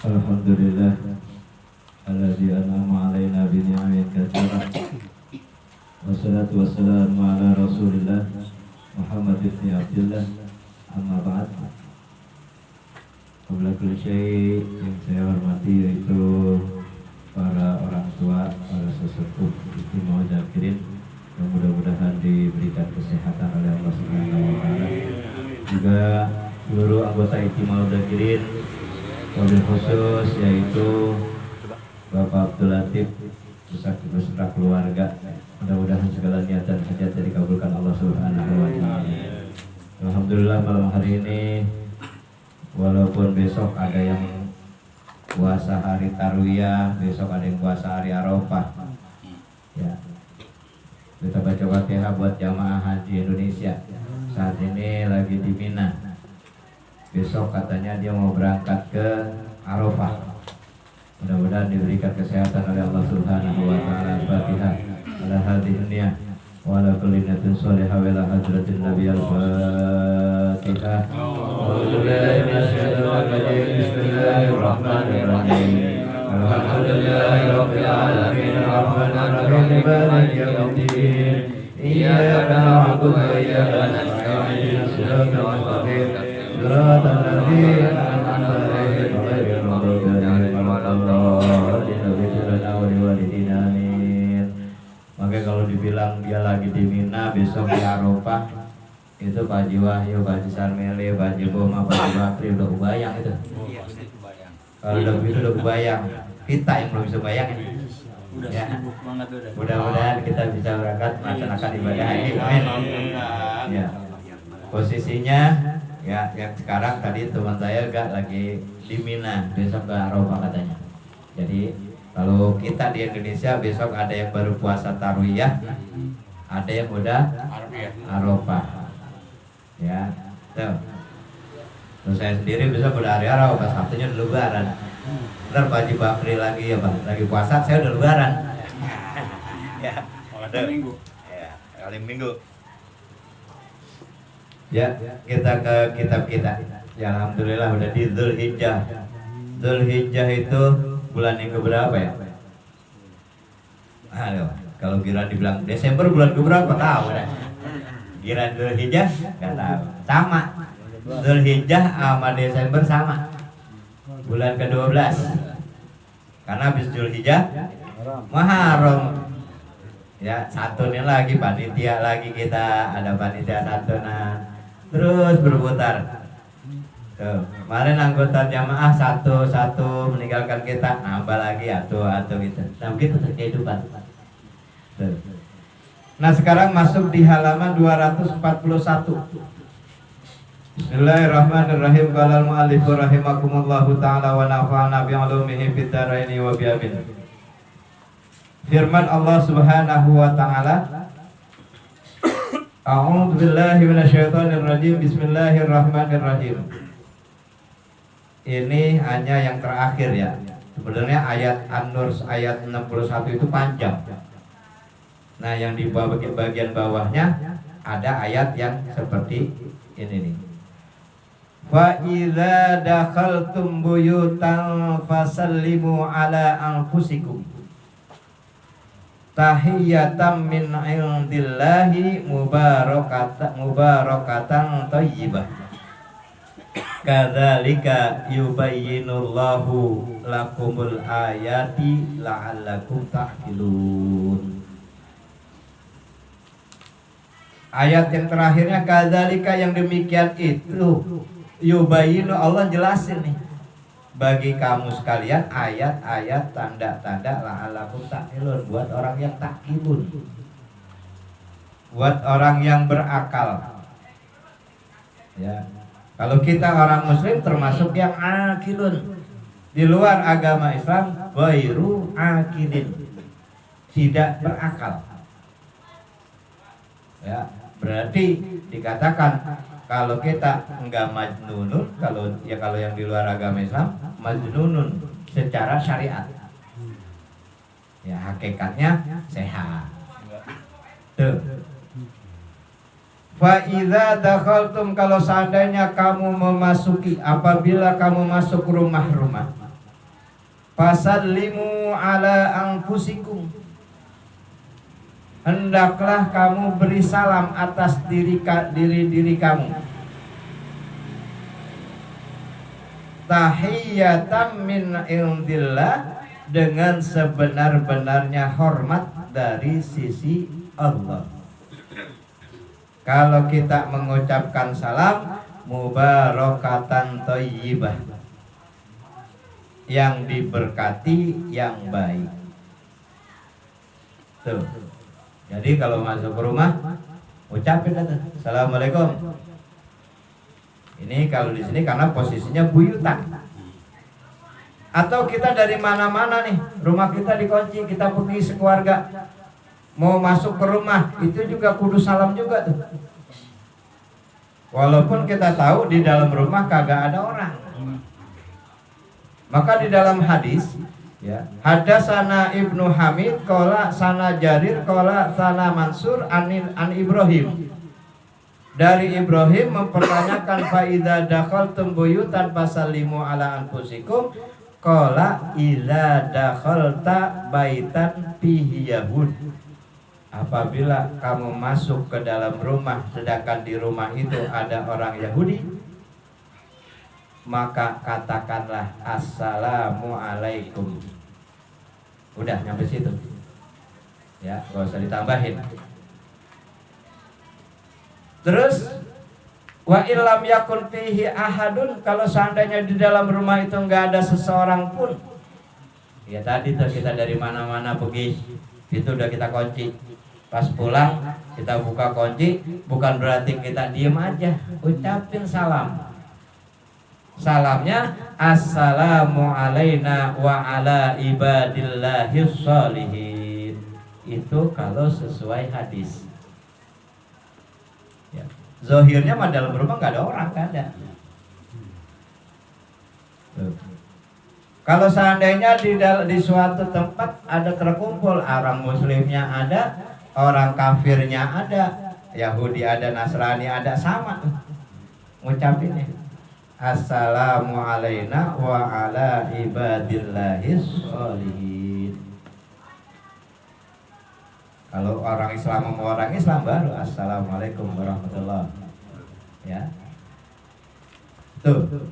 Alhamdulillah alladzi an'ama 'alaina bi ni'amin katsirah. Wassalatu wassalamu ala Rasulillah Muhammad ibn Abdullah. Amma ba'd. Qabla kulli syai' yang saya hormati yaitu para orang tua, para sesepuh Istimewa Dzakirin yang mudah-mudahan diberikan kesehatan oleh Allah Subhanahu wa taala. Juga seluruh anggota Istimewa Dzakirin, wabil khusus yaitu Bapak Abdul Latif beserta keluarga. Mudah-mudahan segala niatan hajat dikabulkan Allah Subhanahu wa taala. Alhamdulillah malam hari ini walaupun besok ada yang puasa hari Tarwiyah, besok ada yang puasa hari Arafah. Ya. Kita baca Fatihah buat jamaah haji Indonesia. Saat ini lagi di Mina. Besok katanya dia mau berangkat ke Arafah. Mudah-mudahan diberikan kesehatan oleh Allah Subhanahu wa taala. Al-Fatihah. Ala hadhihi niyah wa ala kulli niyatin shalihah wa ala hadratin Nabi al-Fatihah. A'udzubillahi minasyaitonir rajim. Bismillahirrahmanirrahim. Alhamdulillahi rabbil alamin. Arrahmanir rahim. Maliki yaumiddin. Iyyaka na'budu wa iyyaka nasta'in. Ihdinas siratal mustaqim. Shiratal ladzina an'amta 'alaihim ghairil maghdubi 'alaihim waladdallin. Amin. Maka kalau dibilang dia lagi di Mina, besok di Arafah, itu Pak Haji Wahyu, Pak Haji Sarmele, Pak Haji Boma, Pak Haji Bakri udah kebayang itu. Kalau udah begitu udah kebayang. Kita yang belum bisa bayang ini. Udah Ya. sibuk banget udah. Mudah-mudahan kita bisa berangkat melaksanakan ibadah haji. Amin. Ya. Posisinya ya yang sekarang tadi teman saya gak lagi di Mina, besok ke Arafah katanya. Jadi kalau kita di Indonesia besok ada yang baru puasa Tarwiyah, ada yang udah Arafah. Ya. Tuh. Terus saya sendiri besok udah hari Arafah, Sabtunya udah lebaran. Ntar Pak Haji Bakri lagi ya Pak, lagi puasa, saya udah lebaran. Ya, Malam minggu. ya, kali minggu. Ya, kita ke kitab kita. Ya, alhamdulillah udah di Dzulhijjah. Dzulhijjah itu bulan yang keberapa ya? Aduh, kalau Giran dibilang Desember bulan keberapa tahu deh. Giran Dzulhijjah nggak tahu. Sama. Dzulhijjah sama Desember sama. Bulan ke-12. Karena habis Dzulhijjah Muharram. Ya, santunin lagi panitia lagi kita, ada panitia santunan. Terus berputar. Tuh, kemarin anggota jamaah satu meninggalkan kita, nambah lagi atu gitu. Nah, begitu kehidupan. Tuh. Nah, sekarang masuk di halaman 241. Bismillahirrahmanirrahim. Qala al-mu'allif rahimakumullahu ta'ala wa nafa'ana bi'ulumihi fid dharaini wa bi'amin. Firman Allah Subhanahu wa taala, A'udzu billahi minasyaitonir rajim. Bismillahirrahmanirrahim. Ini hanya yang terakhir ya. Sebenarnya ayat An-Nur ayat 61 itu panjang. Nah, yang di bagian bawahnya ada ayat yang seperti ini nih. Fa idza dakhaltum buyutan fasallimu ala anfusikum tahiyatan min indillahi mubarakatan thayyibah. Kadzalika yubayyinullahu lakumul ayati la'allakum ta'qilun. Ayat yang terakhirnya kadzalika, yang demikian itu, yubayyinu, Allah jelasin nih bagi kamu sekalian ayat-ayat tanda-tanda la'allakum ta'qilun, buat orang yang ta'qilun, buat orang yang berakal. Ya. Kalau kita orang muslim termasuk yang akilun. Di luar agama Islam ghairu akilin, tidak berakal. Ya, berarti dikatakan kalau kita enggak majnunun, kalau yang di luar agama Islam majnunun secara syariat. Ya, hakikatnya sehat. Tuh. Fa idza dakhaltum, kalau seandainya kamu memasuki, apabila kamu masuk rumah-rumah, fasallimu ala anfusikum, hendaklah kamu beri salam atas diri kamu, tahiyatan min indillah, dengan sebenar-benarnya hormat dari sisi Allah. Kalau kita mengucapkan salam, mubarakatan thayyibah, yang diberkati, yang baik. Tuh. Jadi kalau masuk ke rumah, ucapin aja assalamualaikum. Ini kalau di sini karena posisinya buyutan. Atau kita dari mana-mana nih, rumah kita dikunci, kita pergi sekeluarga, mau masuk ke rumah, itu juga kudu salam juga tuh. Walaupun kita tahu di dalam rumah kagak ada orang. Maka di dalam hadis, ya, hadasana Ibnu Hamid qala sana Jarir qala sana Mansur an Ibrahim. Dari Ibrahim mempertanyakan fa idza dakhaltum buyutan fasallimu ala anfusikum qala idza dakhalta baitan fihi yahud. Apabila kamu masuk ke dalam rumah sedangkan di rumah itu ada orang Yahudi, maka katakanlah assalamualaikum. Udah nyampe situ. Ya, gak usah ditambahin. Terus wa illam yakun fihi ahadun, kalau seandainya di dalam rumah itu enggak ada seseorang pun. Ya tadi tuh kita dari mana-mana pergi, itu udah kita kunci. Pas pulang kita buka kunci, bukan berarti kita diem aja, ucapin salam. Salamnya assalamu alaina wa ala ibadillahis sholihin. Itu kalau sesuai hadis. Ya. Zahirnya mah dalam rumah nggak ada orang, nggak ada. Kalau seandainya di suatu tempat ada terkumpul, orang muslimnya ada, orang kafirnya ada, Yahudi ada, Nasrani ada, sama ngucapinnya assalamu alaina wa ala ibadillahis sholihin. Kalau orang Islam sama orang Islam baru assalamualaikum warahmatullah. Ya. Tuh.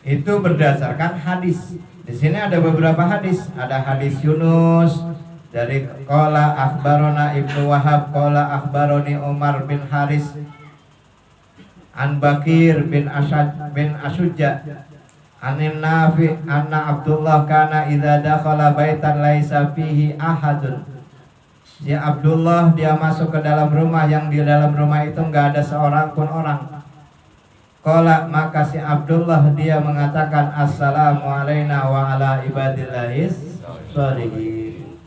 Itu berdasarkan hadis. Di sini ada beberapa hadis. Ada hadis Yunus dari qala akhbarona Ibnu Wahab qala akhbaroni Umar bin Haris an Bakir bin Asujja anin Nafi anna Abdullah kana idza dakhala baitan laisa fihi ahadun. Si Abdullah dia masuk ke dalam rumah yang di dalam rumah itu enggak ada seorang pun orang. Qala, maka si Abdullah dia mengatakan assalamu alaina wa ala ibadillahis sholihin.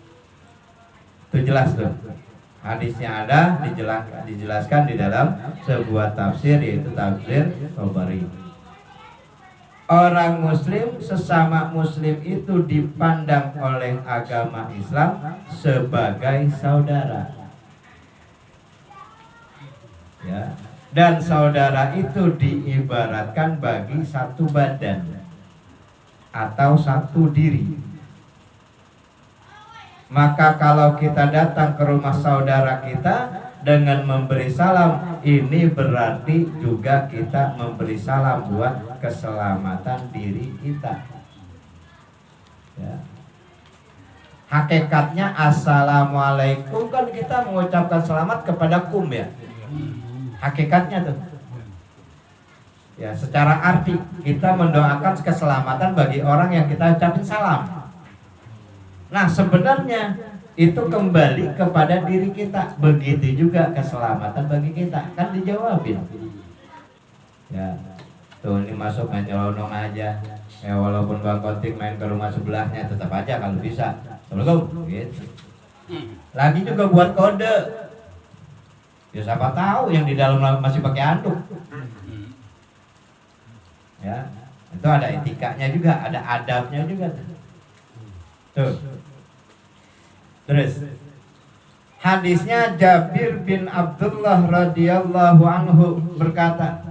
Itu jelas tuh. Hadisnya ada, dijelaskan di dalam sebuah tafsir, yaitu tafsir Tabari. Orang muslim, sesama muslim itu dipandang oleh agama Islam sebagai saudara. Ya. Dan saudara itu diibaratkan bagi satu badan atau satu diri. Maka kalau kita datang ke rumah saudara kita dengan memberi salam, ini berarti juga kita memberi salam buat keselamatan diri kita. Ya. Hakikatnya assalamualaikum kan kita mengucapkan selamat kepada kum, ya. Hakikatnya tuh. Ya, secara arti kita mendoakan keselamatan bagi orang yang kita ucapin salam. Nah, sebenarnya itu kembali kepada diri kita. Begitu juga keselamatan bagi kita. Kan dijawabin. Ya, tuh ini masuk main nyelonong aja. Ya, walaupun Bang Kotik main ke rumah sebelahnya, tetap aja kalau bisa. Assalamualaikum. Gitu. Lagi juga buat kode. Ya siapa tahu yang di dalam masih pakai anduk. Ya, itu ada etikanya juga, ada adabnya juga. Tuh. Terus Hadisnya Jabir bin Abdullah radhiyallahu anhu berkata,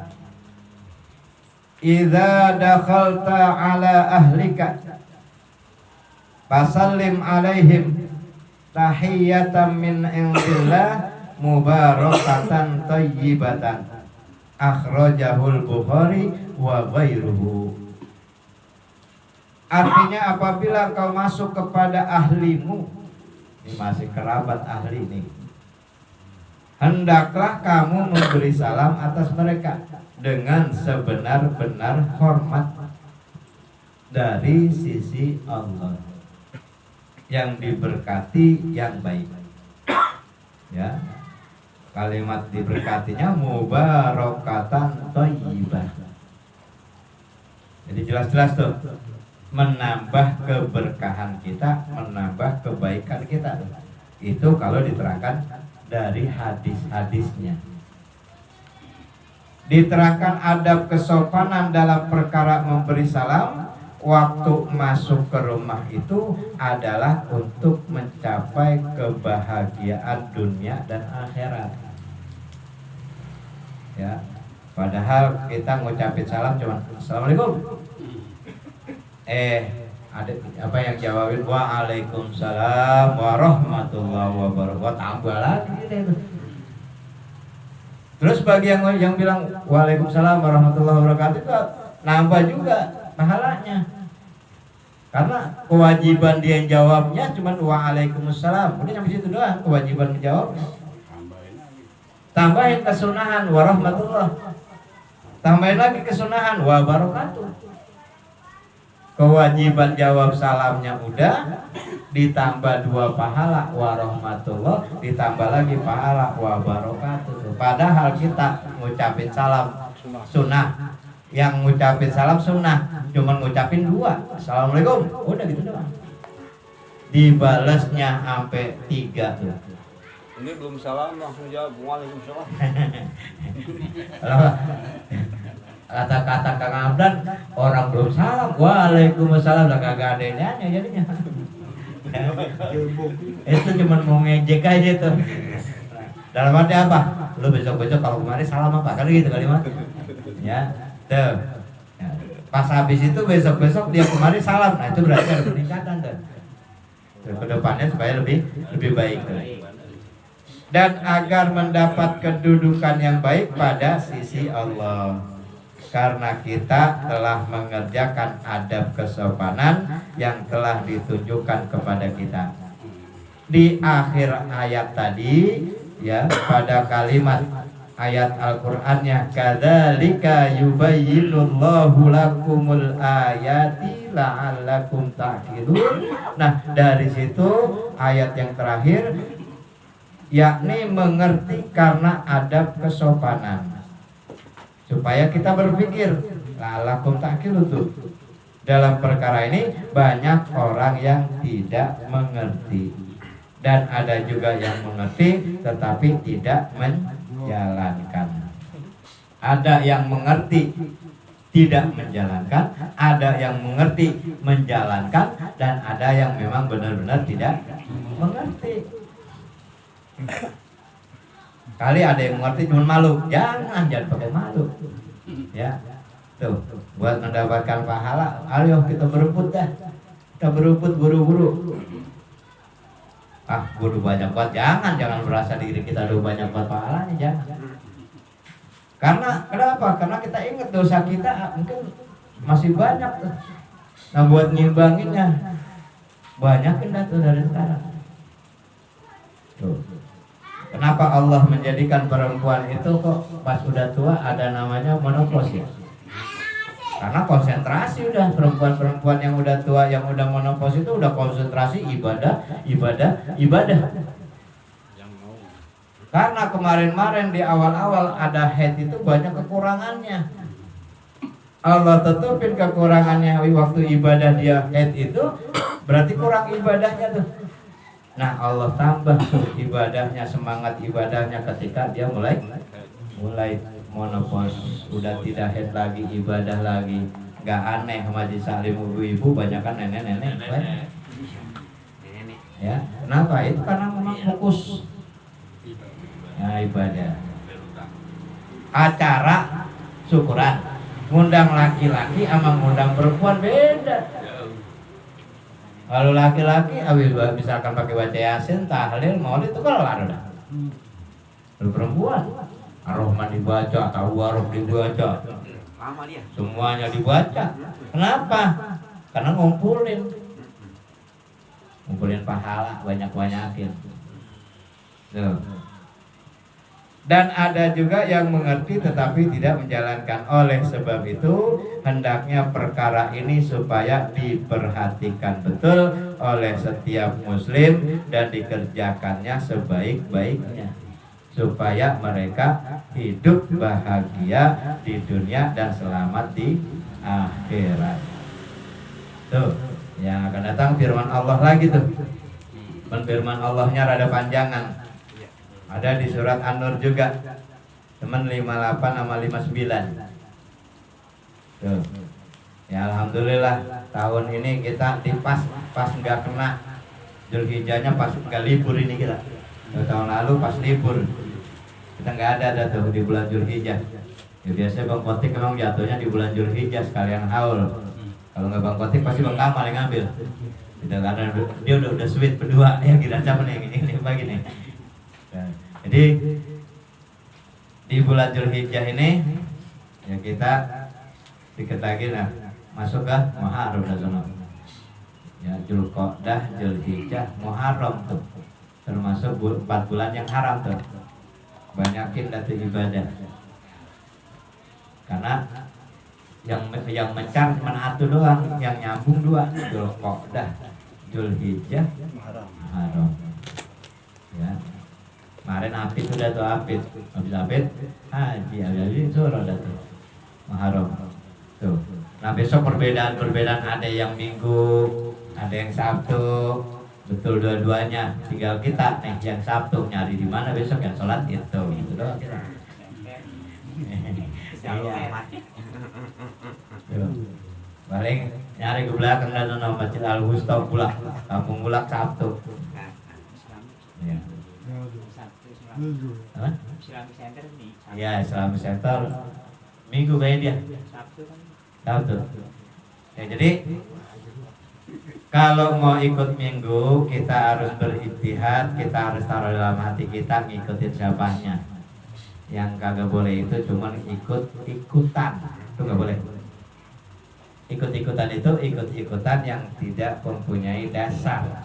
"Idza dakhalta ala ahlika fasallim alaihim tahiyatan min indillah mubarakatan thayyibatan." Akhrajahul Bukhari wa ghairuhu. Artinya apabila kau masuk kepada ahlimu, ini masih kerabat ahli nih, hendaklah kamu memberi salam atas mereka dengan sebenar-benar hormat dari sisi Allah yang diberkati yang baik. Ya, kalimat diberkatinya mubarakatan thayyibah. Jadi jelas-jelas tuh, menambah keberkahan kita, menambah kebaikan kita. Itu kalau diterangkan dari hadis-hadisnya. Diterangkan adab kesopanan dalam perkara memberi salam waktu masuk ke rumah itu adalah untuk mencapai kebahagiaan dunia dan akhirat. Ya, padahal kita ngucapin salam cuma assalamualaikum. Ada apa yang jawabin waalaikumsalam warahmatullahi wabarakatuh, tambah lagi gitu. Terus bagi yang bilang waalaikumsalam warahmatullahi wabarakatuh itu nambah juga pahalanya. Karena kewajiban dia jawabnya cuma waalaikumsalam, udah sampai situ doang kewajiban menjawabnya. Tambahin kesunahan warahmatullah, tambahin lagi kesunahan wabarakatuh. Kewajiban jawab salamnya udah, ditambah 2 pahala warahmatullah, ditambah lagi pahala wabarakatuh. Padahal kita ngucapin salam sunnah, yang ngucapin salam sunnah cuma ngucapin 2, assalamualaikum, udah gitu doang. Dibalasnya sampai 3 tuh. Ini belum salam langsung jawab waalaikumsalam. Kata-kata Kang Abdan, orang belum salam waalaikumsalam lah kagak ada nyanyi jadinya. Itu cuma mau ngejek aja tuh. Dalam arti apa? Lu besok-besok kalau kemarin salam apa? Kan gitu kalimat. Ya, tuh. Ya. Pas habis itu besok-besok dia kemarin salam. Nah, itu berarti ada peningkatan tuh. Kedepannya supaya lebih baik tuh. Dan agar mendapat kedudukan yang baik pada sisi Allah. Karena kita telah mengerjakan adab kesopanan yang telah ditunjukkan kepada kita. Di akhir ayat tadi, ya, pada kalimat ayat Al-Qur'annya kadzalika yubayyinullahu lakumul ayati la'allakum ta'qilun. Nah, dari situ ayat yang terakhir, yakni mengerti karena adab kesopanan, supaya kita berpikir la'allakum ta'qilun tuh. Dalam perkara ini banyak orang yang tidak mengerti, dan ada juga yang mengerti tetapi tidak menjalankan. Ada yang mengerti tidak menjalankan, ada yang mengerti menjalankan, dan ada yang memang benar-benar tidak mengerti. Kali ada yang mengerti cuma malu, jangan pakai malu. Ya, tuh buat mendapatkan pahala, ayo kita berebut dah, kita berebut buru-buru. Buru banyak buat, jangan merasa diri kita udah banyak buat pahalanya, jangan. Karena kenapa? Karena kita ingat dosa kita mungkin masih banyak tuh. Nah, buat ngimbanginnya banyakin dah tuh dari sekarang. Tuh. Kenapa Allah menjadikan perempuan itu kok pas udah tua ada namanya menopause ya? Karena konsentrasi udah, perempuan-perempuan yang udah tua, yang udah menopause itu udah konsentrasi ibadah. Karena kemarin-kemarin di awal-awal ada haid itu banyak kekurangannya. Allah tutupin kekurangannya waktu ibadah dia haid itu, berarti kurang ibadahnya tuh. Nah, Allah tambah tuh ibadahnya, semangat ibadahnya ketika dia mulai monopause, udah tidak haid lagi, ibadah lagi. Gak aneh majlis salim ibu-ibu banyakan nenek-nenek. Ya, kenapa? Itu karena memang fokus Nah, ibadah. Acara syukuran, ngundang laki-laki sama ngundang perempuan beda. Kalau laki-laki, misalkan pakai baca yasin, tahlil, maulid itu kelar udah. Kalau perempuan, ar-Rahman dibaca, tawarruk dibaca, semuanya dibaca. Kenapa? Karena ngumpulin pahala, banyak-banyakin. Tuh. Dan ada juga yang mengerti tetapi tidak menjalankan. Oleh sebab itu hendaknya perkara ini supaya diperhatikan betul oleh setiap muslim dan dikerjakannya sebaik-baiknya supaya mereka hidup bahagia di dunia dan selamat di akhirat. Tuh, yang akan datang firman Allah lagi tuh. Firman Allahnya rada panjangan. Ada di surat An-Nur juga. Teman 58 sama 59. Tuh. Ya alhamdulillah tahun ini kita pas nggak kena Zulhijjahnya, pas nggak libur ini kita. Tahun lalu pas libur kita nggak ada tuh di bulan Zulhijjah. Ya biasanya Bang Kotik memang jatuhnya di bulan Zulhijjah sekalian haul. Kalau nggak Bang Kotik pasti Bang Kamal yang ngambil. Tidak ada, dia udah sweet berdua ya, kira siapa nih ini bagi nih. Nah, jadi di bulan Zulhijjah ini ya kita dikit lagi nah masuk ke Muharram dah. Ya Zulqa'dah, Zulhijjah, Muharram tuh termasuk 4 bulan yang haram tuh. Banyakin datu ibadah. Karena yang mencar menatu doang, yang nyambung 2, Zulqa'dah, Zulhijjah, Muharram. Ya. Kemarin Apit sudah tuh Apit, habis Apit haji suruh dah tuh Muharram tuh. Nah besok perbedaan ada yang Minggu, ada yang Sabtu, betul dua-duanya. Tinggal kita nih yang Sabtu nyari di mana besok yang sholat itu gitu doang kita. Paling nyari ke belakang dan nama Masjid Al-Wusta pula, kampung Bulak Sabtu. Ya. Islamic Center nih. Ya, Islamic Center Minggu kayak dia. Sabtu. Ya, jadi kalau mau ikut Minggu kita harus berijtihad, kita harus taruh dalam hati kita ngikutin siapanya. Yang kagak boleh itu cuman ikut-ikutan. Itu nggak boleh. Ikut-ikutan itu ikut-ikutan yang tidak mempunyai dasar.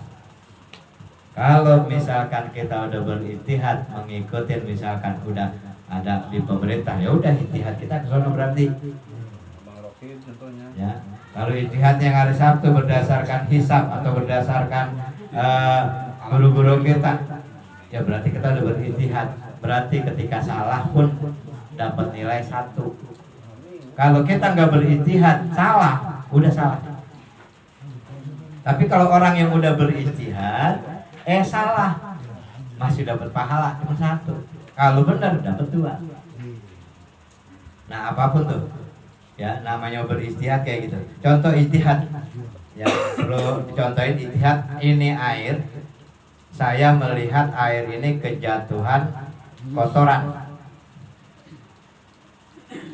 Kalau misalkan kita udah berijtihad mengikuti, misalkan udah ada di pemerintah, ya udah ijtihad kita ke sana berarti. Ya, kalau ijtihad yang hari Sabtu berdasarkan hisab atau berdasarkan guru-guru kita, ya berarti kita udah berijtihad. Berarti ketika salah pun dapat nilai 1. Kalau kita nggak berijtihad salah, udah salah. Tapi kalau orang yang udah berijtihad salah masih dapat pahala cuma 1. Kalau benar dapat 2. Nah apapun tuh ya namanya berijtihad kayak gitu. Contoh ijtihad ya, perlu contohin ijtihad. Ini air, saya melihat air ini kejatuhan kotoran.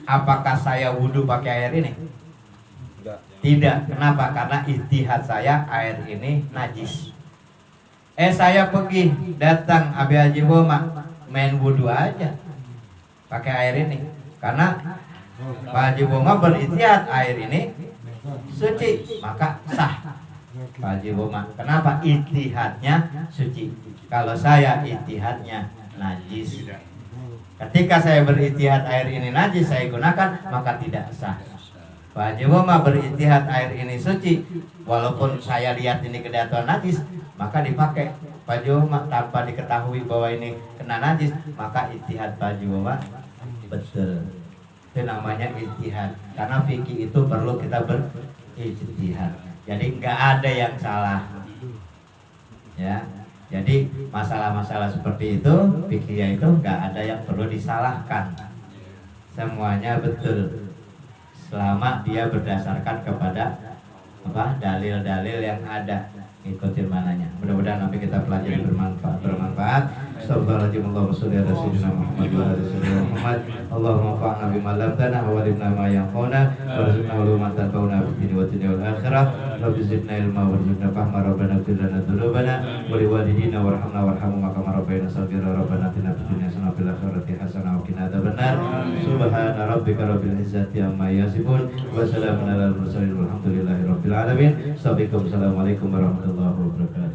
Apakah saya wudhu pakai air ini? Tidak. Kenapa? Karena ijtihad saya air ini najis. Saya pergi datang Abi Haji Boma main wudhu aja pakai air ini karena Pak Haji Boma berijtihad air ini suci maka sah Pak Haji Boma. Kenapa? Ijtihadnya suci. Kalau saya ijtihadnya najis. Ketika saya berijtihad air ini najis saya gunakan maka tidak sah. Pak Haji Boma berijtihad air ini suci, walaupun saya lihat ini kedatuan najis maka dipakai. Pak Haji Boma tanpa diketahui bahwa ini kena najis maka ijtihad Pak Haji Boma betul. Itu namanya ijtihad. Karena fikih itu perlu kita berijtihad. Jadi nggak ada yang salah. Ya. Jadi masalah-masalah seperti itu fikih itu nggak ada yang perlu disalahkan. Semuanya betul selama dia berdasarkan kepada apa dalil-dalil yang ada, ikutin mananya. Mudah-mudahan nanti kita pelajari bermanfaat. Astagfirullahaladzim. Allahumma sholli ala sayyidina Muhammad wa ala sayyidina Muhammad. Allahumma fa'na bima 'allamtana wa 'allimna ma yanfa'una warzuqna uluman tanfa'una fid dunya wa dunya wal akhirah. Rabbi zidna ilma warzuqna fahma. Rabbana ighfir lana dzunubana wa liwalidina warhamna warhamhum kama rabbayana shaghira. Rabbana atina fid dunya hasanah wa fil akhirati hasanah wa qina adzabannar. Subhana rabbika rabbil izzati amma yasifun wa salamun alal mursalin walhamdulillahi rabbil alamin. Assalamualaikum warahmatullahi wabarakatuh.